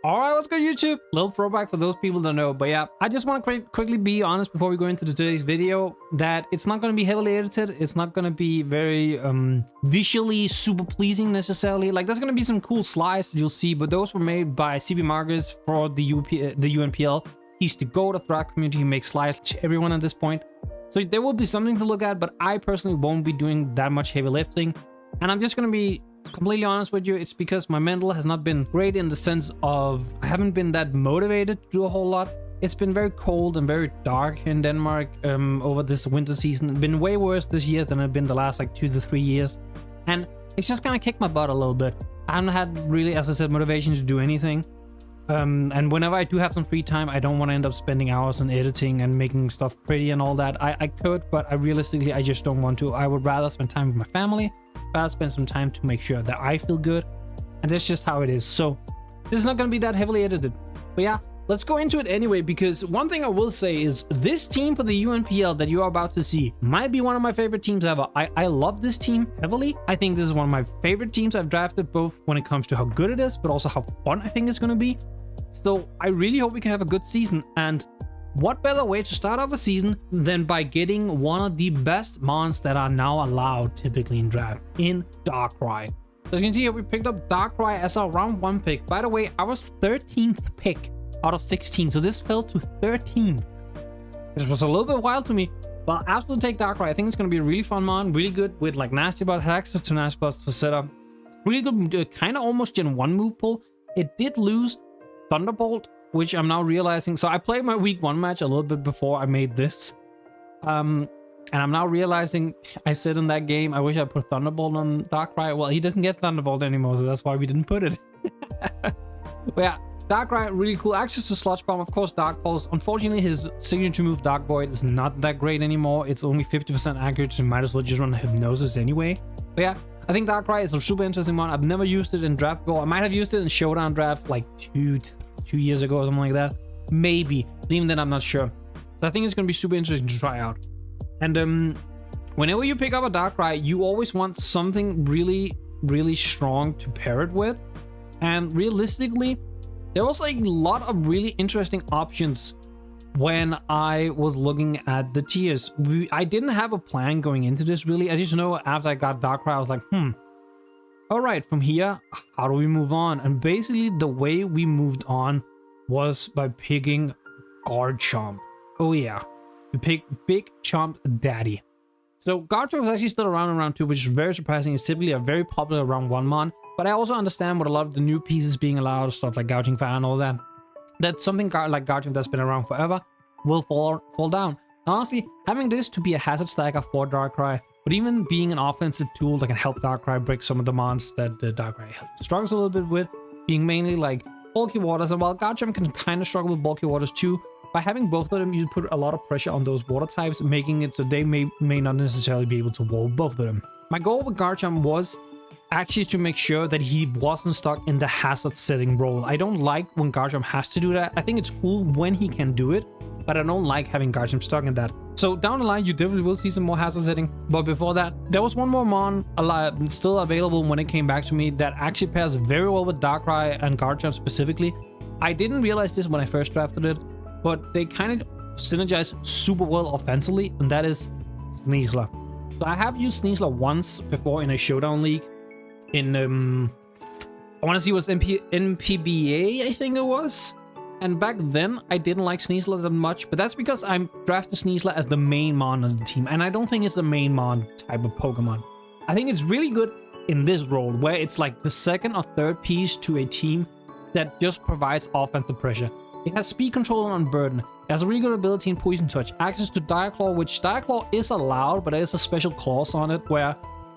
All right, what's good, YouTube? Little throwback for those people that know. But yeah, I just want to quickly be honest before we go into today's video that it's not going to be heavily edited. It's not going to be very visually super pleasing necessarily. Like, there's going to be some cool slides that you'll see, but those were made by CB Marcus for the UNPL. He's the GOAT of the draft community. He makes slides to everyone at this point. So there will be something to look at, but I personally won't be doing that much heavy lifting. And I'm just going to be completely honest with you. It's because my mental has not been great in the sense of I haven't been that motivated to do a whole lot. It's been very cold and very dark in Denmark over this winter season. It's been way worse this year than it's been the last like 2 to 3 years. And it's just kind of kicked my butt a little bit. I haven't had really, as I said, motivation to do anything. And whenever I do have some free time, I don't want to end up spending hours on editing and making stuff pretty and all that. I could, but realistically, I just don't want to. I would rather spend time with my family. Rather spend some time to make sure that I feel good. And that's just how it is. So this is not going to be that heavily edited. But yeah, let's go into it anyway, because one thing I will say is this team for the UNPL that you are about to see might be one of my favorite teams ever. I love this team heavily. I think this is one of my favorite teams I've drafted, both when it comes to how good it is, but also how fun I think it's going to be. So I really hope we can have a good season. And what better way to start off a season than by getting one of the best mons that are now allowed typically in draft, in Darkrai. So as you can see here, we picked up Darkrai as our round 1 pick. By the way, I was 13th pick out of 16, so this fell to 13th. This was a little bit wild to me, but I'll absolutely take Darkrai. I think it's going to be a really fun mon, really good with like Nasty Bot, access to Nasty Bots for setup. Really good, kind of almost Gen 1 move pull. It did lose Thunderbolt, which I'm now realizing. So I played my week 1 match a little bit before I made this. And I'm now realizing I said in that game, I wish I put Thunderbolt on Darkrai. Well, he doesn't get Thunderbolt anymore, so that's why we didn't put it. But yeah, Darkrai, really cool. Access to Sludge Bomb, of course, Dark Pulse. Unfortunately, his signature move, Dark Void, is not that great anymore. It's only 50% accurate, so you might as well just run Hypnosis anyway. But yeah, I think Darkrai is a super interesting one. I've never used it in draft before. I might have used it in Showdown draft like two years ago or something like that. Maybe. But even then, I'm not sure. So I think it's going to be super interesting to try out. And whenever you pick up a Darkrai, you always want something really, really strong to pair it with. And realistically, there was like a lot of really interesting options when I was looking at the tiers. I didn't have a plan going into this really. I just know after I got Darkrai, I was like, all right, from here, how do we move on? And basically the way we moved on was by picking Garchomp. Oh yeah, we picked Big Chomp Daddy. So Garchomp is actually still around in round 2, which is very surprising. It's typically a very popular round 1 mon. But I also understand with a lot of the new pieces being allowed, stuff like Gouging Fire and all that, that something like Garchomp that's been around forever will fall down. Honestly, having this to be a hazard stacker for Darkrai, but even being an offensive tool that can help Darkrai break some of the mons that Darkrai struggles a little bit with, being mainly like bulky waters, and while Garchomp can kind of struggle with bulky waters too, by having both of them, you put a lot of pressure on those water types, making it so they may not necessarily be able to wall both of them. My goal with Garchomp was actually to make sure that he wasn't stuck in the hazard setting role. I don't like when Garchomp has to do that. I think it's cool when he can do it, but I don't like having Garchomp stuck in that. So down the line, you definitely will see some more hazard setting. But before that, there was one more mon still available when it came back to me that actually pairs very well with Darkrai and Garchomp specifically. I didn't realize this when I first drafted it, but they kind of synergize super well offensively, and that is Sneasler. So I have used Sneasler once before in a Showdown League. In I want to see it was NPBA, I think it was. And back then I didn't like Sneasler that much, but that's because I drafted Sneasler as the main mon on the team, and I don't think it's the main mon type of Pokemon. I think it's really good in this role where it's like the second or third piece to a team that just provides offensive pressure. It has speed control and unburden. It has a really good ability in Poison Touch, access to Dire Claw, which Dire Claw is allowed, but there is a special clause on it where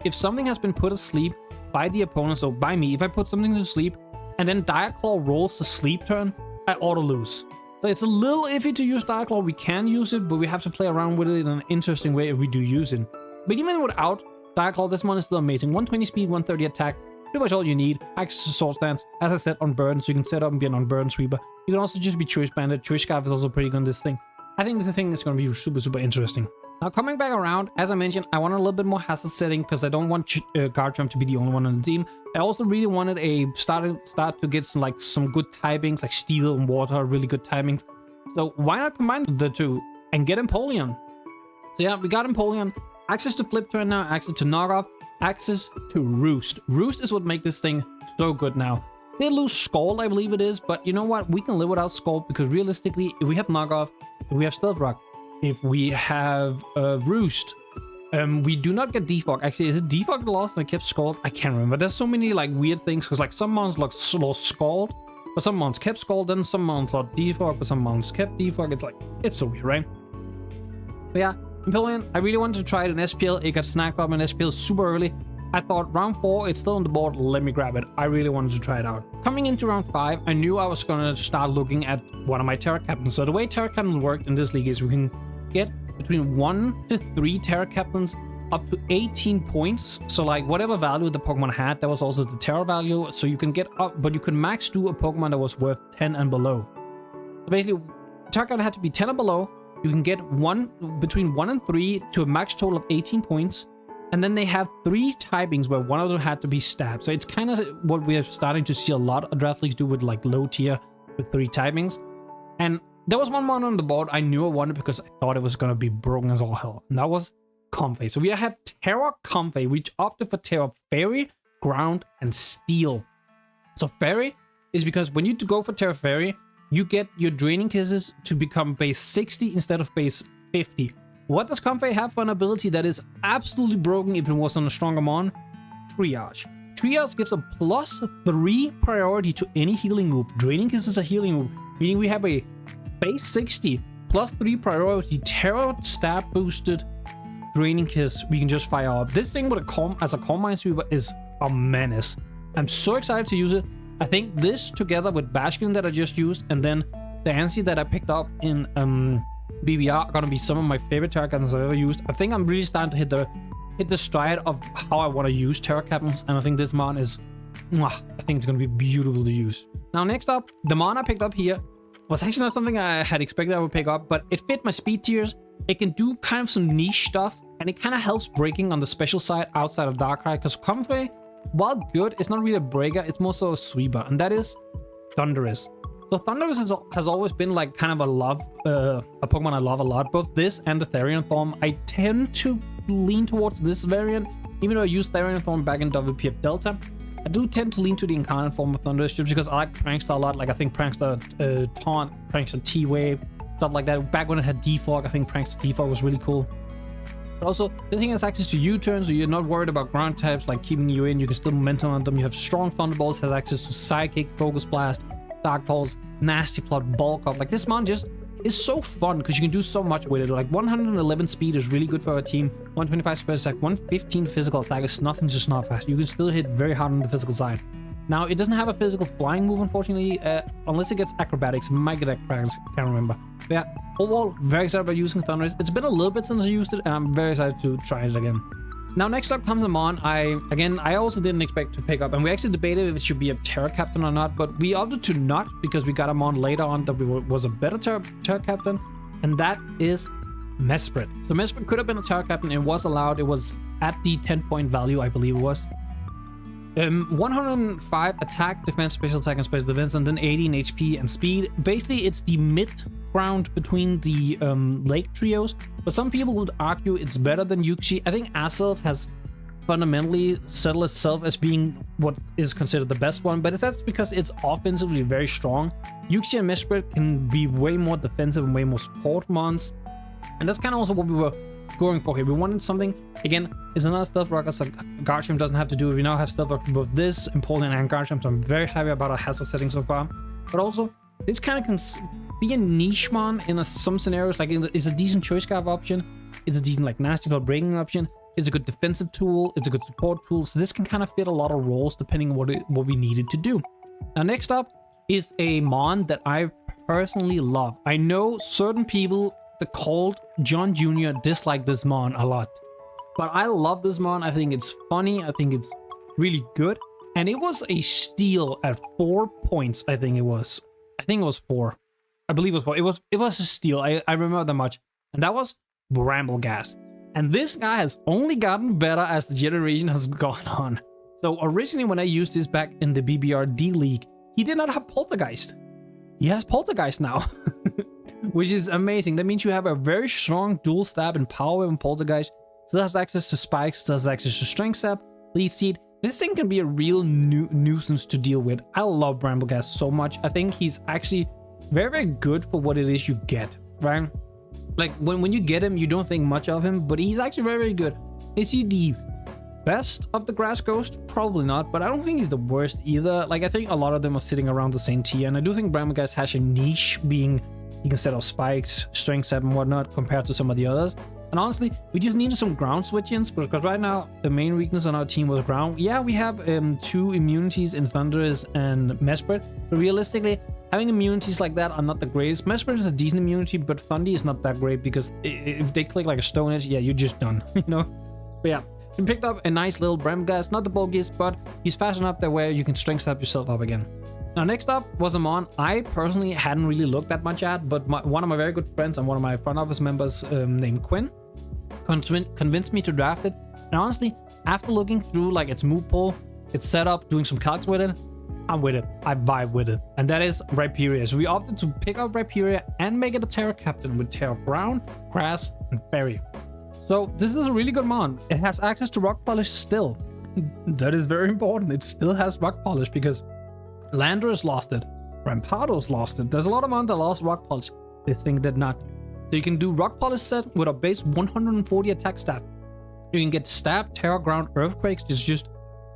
if something has been put asleep by the opponent, so by me, if I put something to sleep and then Dire Claw rolls the sleep turn, I auto lose. So it's a little iffy to use Dire Claw. We can use it, but we have to play around with it in an interesting way if we do use it. But even without Dire Claw, this one is still amazing. 120 speed, 130 attack, pretty much all you need. Access to Sword Stance, as I said, on burn, so you can set up and be an unburn sweeper. You can also just be Choice Banded. Choice Scarf is also pretty good on this thing. I think this thing is going to be super, super interesting. Now coming back around, as I mentioned, I wanted a little bit more hazard setting because I don't want Garchomp to be the only one on the team. I also really wanted a start to get some good typings like Steel and Water, really good typings. So why not combine the two and get Empoleon? So yeah, we got Empoleon, access to Flip Turn now, access to Knockoff, access to Roost. Roost is what makes this thing so good now. They lose Scald, I believe it is, but you know what? We can live without Scald because realistically, if we have Knockoff, if we have Stealth Rock, if we have Roost, we do not get Defog. Actually, is it Defog the lost and I kept Scald? I can't remember. There's so many like weird things because like some mons lost Scald, but some mons kept Scald, then some mons lost Defog, but some mons kept Defog. It's so weird, right? But yeah, Empoleon, I really wanted to try it in SPL. It got snagged up in SPL super early. I thought round 4, it's still on the board, let me grab it. I really wanted to try it out. Coming into round 5, I knew I was going to start looking at one of my Terra Captains. So the way Terra Captains worked in this league is we can get between 1 to 3 Terra Captains up to 18 points. So like whatever value the Pokemon had, that was also the Terra value. So you can get up, but you can max do a Pokemon that was worth 10 and below. So basically, Terra Captain had to be 10 and below. You can get between 1 and 3 to a max total of 18 points. And then they have 3 typings where one of them had to be stabbed. So it's kind of what we are starting to see a lot of draft leagues do with like low tier with 3 typings. And there was one mon on the board I knew I wanted because I thought it was going to be broken as all hell. And that was Comfey. So we have Terra Comfey, which opted for Terra Fairy, Ground, and Steel. So Fairy is because when you go for Terra Fairy, you get your Draining Kisses to become base 60 instead of base 50. What does Comfey have for an ability that is absolutely broken if it was on a stronger mon? Triage. Triage gives a +3 priority to any healing move. Draining Kiss is a healing move, meaning we have a base 60 +3 priority Terra stab boosted Draining Kiss we can just fire up. This thing with as a Calm Mind Sweeper is a menace. I'm so excited to use it. I think this together with Bastion that I just used and then the Ansi that I picked up in BBR are gonna be some of my favorite Terra Captains I've ever used. I think I'm really starting to hit the stride of how I want to use Terra Captains, and I think this mon is, I think it's gonna be beautiful to use. Now next up, the mon I picked up here was actually not something I had expected I would pick up, but it fit my speed tiers. It can do kind of some niche stuff, and it kind of helps breaking on the special side outside of Darkrai, because Comfey, while good, it's not really a breaker, it's more so a sweeper, and that is Thundurus. So Thundurus has always been like kind of a Pokemon I love a lot. Both this and the Therian form. I tend to lean towards this variant, even though I used Therian form back in WPF Delta. I do tend to lean to the incarnate form of Thundurus just because I like Prankster a lot. Like I think Prankster Taunt, Prankster T-Wave, stuff like that. Back when it had Defog, I think Prankster Defog was really cool. But also, this thing has access to U-turn, so you're not worried about ground types like keeping you in. You can still momentum on them. You have strong Thunderbolts, has access to Psychic, Focus Blast, Dark Pulse, Nasty Plot, Bulk Up. Like this mon just is so fun because you can do so much with it. Like 111 speed is really good for our team. 125 special attack, 115 physical attack is nothing just not fast. You can still hit very hard on the physical side. Now it doesn't have a physical flying move, unfortunately, unless it gets acrobatics. It might get acrobatics, I can't remember. But yeah, overall, very excited about using Thundurus. It's been a little bit since I used it, and I'm very excited to try it again. Now, next up comes a mon I also didn't expect to pick up, and we actually debated if it should be a Terra Captain or not, but we opted to not because we got a mon later on that was a better Terra Captain, and that is Mesprit. So Mesprit could have been a Terra Captain. It was allowed. It was at the 10-point value, I believe it was. 105 attack, defense, special attack, and special defense, and then 80 in HP and speed. Basically, it's the mid-ground between the lake trios, but some people would argue it's better than Yuxi. I think Azelf has fundamentally settled itself as being what is considered the best one, but that's because it's offensively very strong. Yuxi and Mesprit can be way more defensive and way more support mons, and that's kind of also what we were going for here. We wanted something, again, it's another Stealth Rocker, so Garchomp doesn't have to do it. We now have Stealth Rocker both this, Empoleon, and Garchomp, so I'm very happy about our hazard setting so far. But also, this kind of can be a niche mon in some scenarios, like it's a decent Choice Scarf option, it's a decent like Nasty Plot breaking option, it's a good defensive tool, it's a good support tool, so this can kind of fit a lot of roles depending on what we needed to do. Now next up is a mon that I personally love. I know certain people, the Cold John Jr. dislike this mon a lot, but I love this mon. I think it's funny, I think it's really good, and it was a steal at 4 points. I think it was 4. I believe it was 4. It was a steal. I remember that much, and that was Brambleghast. And this guy has only gotten better as the generation has gone on. So originally when I used this back in the BBRD League, he did not have Poltergeist. He has Poltergeist now, which is amazing. That means you have a very strong dual stab and power weapon Poltergeist. Still has access to spikes, still has access to strength sap, lead seed. This thing can be a real nuisance to deal with. I love Brambleghast so much. I think he's actually very, very good for what it is you get, right? Like when you get him, you don't think much of him, but he's actually very, very good. Is he the best of the Grass Ghost? Probably not, but I don't think he's the worst either. Like I think a lot of them are sitting around the same tier, and I do think Brambleghast has a niche, being he can set off spikes, strength 7 and whatnot compared to some of the others. And honestly, we just needed some ground switch-ins, because right now the main weakness on our team was ground. Yeah, we have 2 immunities in Thundurus and Mesprit, but realistically, having immunities like that are not the greatest. Mesprit is a decent immunity, but Thundy is not that great, because if they click like a Stone Edge, yeah, you're just done, you know? But yeah, we picked up a nice little Brambleghast, not the bulkiest, but he's fast enough that where you can strength stab yourself up again. Now next up was a mon I personally hadn't really looked that much at, but one of my very good friends and one of my front office members named Quinn convinced me to draft it. And honestly, after looking through like its move pool, its setup, doing some calcs with it, I'm with it. I vibe with it. And that is Ripia. So we opted to pick up Ripia and make it a Terra captain with Terra Ground, Grass, and Fairy. So this is a really good mon. It has access to Rock Polish still. That is very important. It still has Rock Polish because Landorus lost it. Rampado's lost it. There's a lot of mon that lost Rock Polish. This thing did not. So you can do Rock Polish set with a base 140 attack stat. You can get Stab, Terra, Ground, Earthquakes, just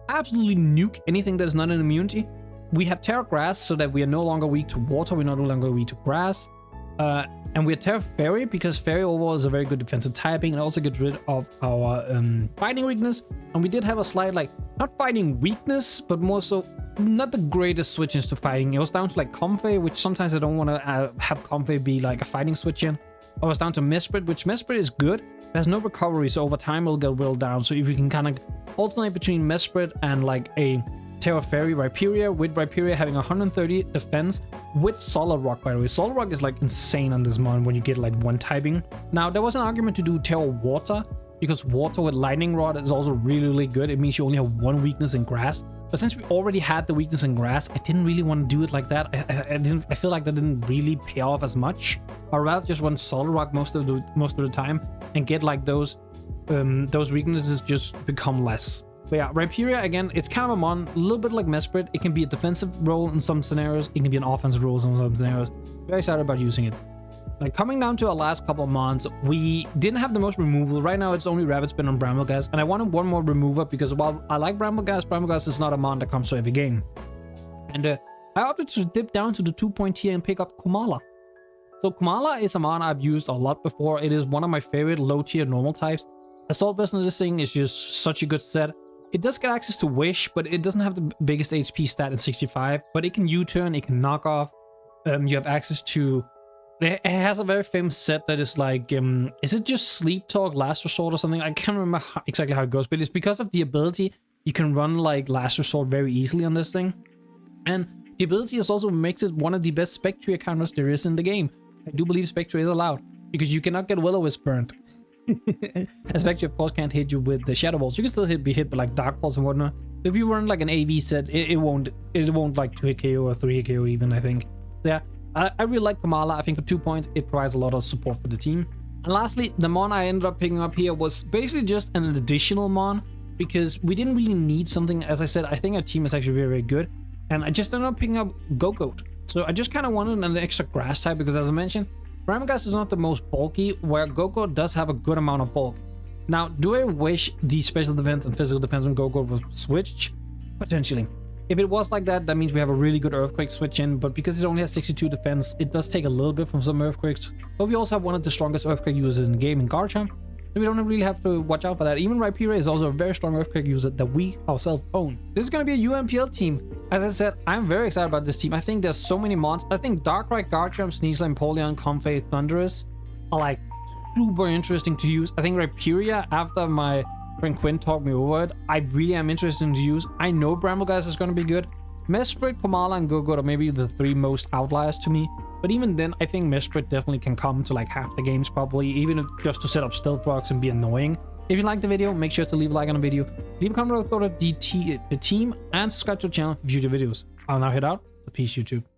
absolutely nuke anything that is not an immunity. We have Terra Grass so that we are no longer weak to water, we're no longer weak to grass. And we have Terra Fairy because Fairy overall is a very good defensive typing and also gets rid of our fighting weakness. And we did have a slight, like, not fighting weakness, but more so not the greatest switches to fighting. It was down to like Comfey, which sometimes I don't want to have Comfey be like a fighting switch in. I was down to Mesprit, which Mesprit is good. There's no recovery, so over time it'll get whittled down. So if you can kind of alternate between Mesprit and like a Terra Fairy Ripia, with Ripia having 130 defense with Solid Rock, by the way. Solid Rock is like insane on this mon when you get like one typing. Now there was an argument to do Terra Water, because water with Lightning Rod is also really, really good. It means you only have one weakness in grass. But since we already had the weakness in grass, I didn't really want to do it like that. I feel like that didn't really pay off as much. I'd rather just run Solid Rock most of the time and get like those weaknesses just become less. But yeah, Ripia, again, it's kind of a mon, a little bit like Mesprit. It can be a defensive role in some scenarios. It can be an offensive role in some scenarios. Very excited about using it. Like coming down to our last couple of mons, we didn't have the most removal. Right now, it's only Rabbit Spin on Brambleghast, and I wanted one more remover because while I like Brambleghast is not a mon that comes to every game. And I opted to dip down to the 2-point tier and pick up Kamala. So Kamala is a mon I've used a lot before. It is one of my favorite low-tier normal types. Assault Vest on this thing is just such a good set. It does get access to Wish, but it doesn't have the biggest HP stat in 65. But it can U-turn, it can knock off. You have access to... It has a very famous set that is like, is it just Sleep Talk, Last Resort or something? I can't remember exactly how it goes, but it's because of the ability, you can run like Last Resort very easily on this thing. And the ability is also makes it one of the best Spectre counters there is in the game. I do believe Spectre is allowed, because you cannot get Will-O-Wisp burnt. And Spectre, of course, can't hit you with the Shadow Balls. You can still be hit by like Dark Balls and whatnot. If you run like an AV set, it won't like 2-hit KO or 3-hit KO even, I think. So yeah. I really like Kamala. I think for 2 points, it provides a lot of support for the team. And lastly, the mon I ended up picking up here was basically just an additional mon, because we didn't really need something. As I said, I think our team is actually very, very good. And I just ended up picking up Go-Goat. So I just kind of wanted an extra grass type, because as I mentioned, Brambleghast is not the most bulky, where Go-Goat does have a good amount of bulk. Now, do I wish the special defense and physical defense on Go-Goat was switched? Potentially. If it was like that, that means we have a really good Earthquake switch in, but because it only has 62 defense, it does take a little bit from some Earthquakes. But we also have one of the strongest Earthquake users in the game in Garum, so we don't really have to watch out for that. Even Ripia is also a very strong Earthquake user that we ourselves own. This is going to be a UNPL team. As I said, I'm very excited about this team. I think there's so many mons. I think Darkrai, Garchomp, Sneasel, Empoleon, Comfey, Thundurus are like super interesting to use. I think Ripia, after my friend Quinn talked me over it, I really am interested in to use. I know Brambleghast is going to be good. Mesprit, Kamala, and Go-Goat are maybe the 3 most outliers to me. But even then, I think Mesprit definitely can come to like half the games probably, even if just to set up stealth rocks and be annoying. If you liked the video, make sure to leave a like on the video, leave a comment about the team, and subscribe to the channel for future videos. I'll now head out. So peace, YouTube.